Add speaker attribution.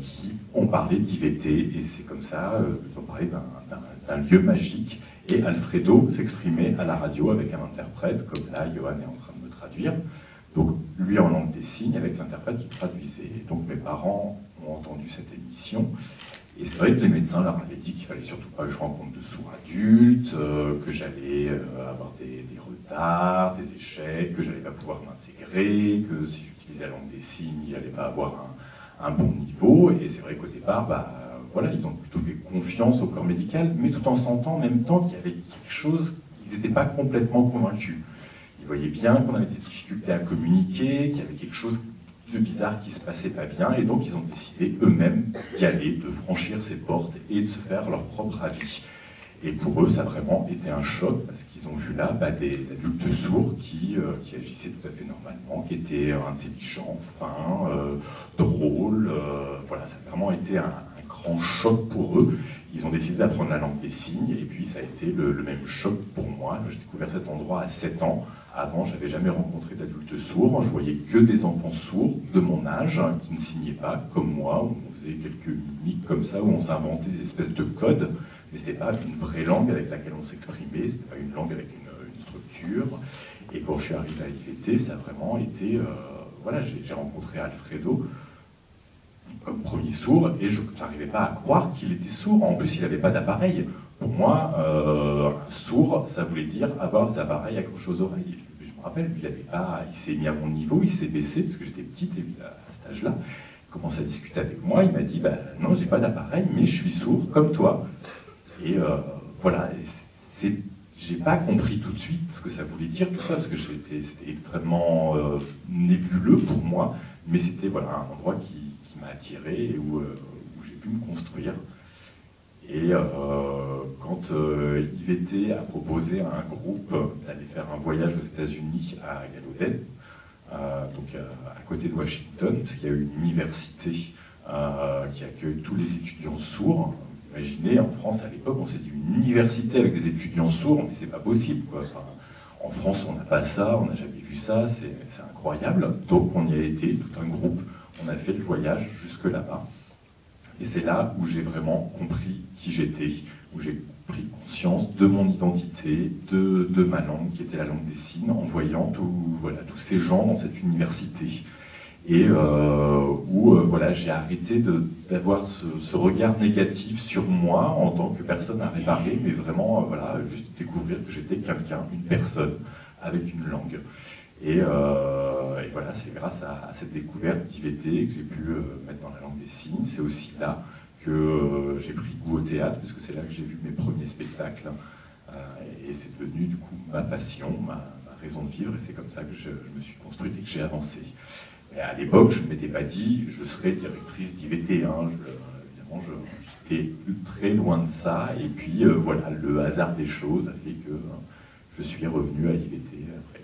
Speaker 1: qui ont parlé d'IVT, et c'est comme ça, ils ont parlé d'un lieu magique, et Alfredo s'exprimait à la radio avec un interprète, comme là, Johan est en train de me traduire, donc lui en langue des signes, avec l'interprète qui traduisait. Donc mes parents ont entendu cette émission, et c'est vrai que les médecins leur avaient dit qu'il fallait surtout pas que je rencontre de sourds adultes, que j'allais avoir des retards, des échecs, que j'allais pas pouvoir m'intégrer, que si j'utilisais la langue des signes, j'allais pas avoir un bon niveau. Et c'est vrai qu'au départ, voilà, ils ont plutôt fait confiance au corps médical, mais tout en sentant en même temps qu'il y avait quelque chose, ils n'étaient pas complètement convaincus. Ils voyaient bien qu'on avait des difficultés à communiquer, qu'il y avait quelque chose de bizarre qui se passait pas bien, et donc ils ont décidé eux-mêmes d'y aller, de franchir ces portes et de se faire leur propre avis. Et pour eux, ça a vraiment été un choc, parce qu'ils ont vu là des adultes sourds qui agissaient tout à fait normalement, qui étaient intelligents, fins, drôles. Voilà, ça a vraiment été un grand choc pour eux. Ils ont décidé d'apprendre la langue des signes, et puis ça a été le même choc pour moi. J'ai découvert cet endroit à 7 ans. Avant, je n'avais jamais rencontré d'adultes sourds. Je voyais que des enfants sourds de mon âge, qui ne signaient pas, comme moi, où on faisait quelques mimiques comme ça, où on s'inventait des espèces de codes. Mais ce n'était pas une vraie langue avec laquelle on s'exprimait, ce n'était pas une langue avec une structure. Et quand je suis arrivé à IVT, ça a vraiment été... voilà, j'ai rencontré Alfredo comme premier sourd, et je n'arrivais pas à croire qu'il était sourd. En plus, il n'avait pas d'appareil. Pour moi, un sourd, ça voulait dire avoir des appareils accrochés aux oreilles. Je me rappelle, lui, il s'est mis à mon niveau, il s'est baissé, parce que j'étais petite à cet âge-là. Il commence à discuter avec moi, il m'a dit, non, j'ai pas d'appareil, mais je suis sourd, comme toi. Et voilà, j'ai pas compris tout de suite ce que ça voulait dire, tout ça, parce que c'était extrêmement nébuleux pour moi, mais c'était voilà, un endroit qui m'a attiré et où j'ai pu me construire. Et quand IVT a proposé à un groupe d'aller faire un voyage aux États-Unis à Gallaudet, donc à côté de Washington, parce qu'il y a une université qui accueille tous les étudiants sourds. Imaginez, en France à l'époque, on s'est dit une université avec des étudiants sourds, on dit c'est pas possible, quoi. Enfin, en France, on n'a pas ça, on n'a jamais vu ça, c'est incroyable. Donc on y a été, tout un groupe, on a fait le voyage jusque là-bas. Et c'est là où j'ai vraiment compris qui j'étais, où j'ai pris conscience de mon identité, de ma langue, qui était la langue des signes, en voyant tous ces gens dans cette université. Et où voilà, j'ai arrêté d'avoir ce regard négatif sur moi en tant que personne à réparer, mais vraiment voilà, juste découvrir que j'étais quelqu'un, une personne avec une langue. Et voilà, c'est grâce à cette découverte d'IVT que j'ai pu mettre dans la langue des signes. C'est aussi là que j'ai pris goût au théâtre, parce que c'est là que j'ai vu mes premiers spectacles. Et c'est devenu du coup ma passion, ma raison de vivre, et c'est comme ça que je me suis construite et que j'ai avancé. Et à l'époque, je ne m'étais pas dit je serais directrice d'IVT. Hein. Évidemment, j'étais très loin de ça. Et puis voilà, le hasard des choses a fait que je suis revenu à IVT après.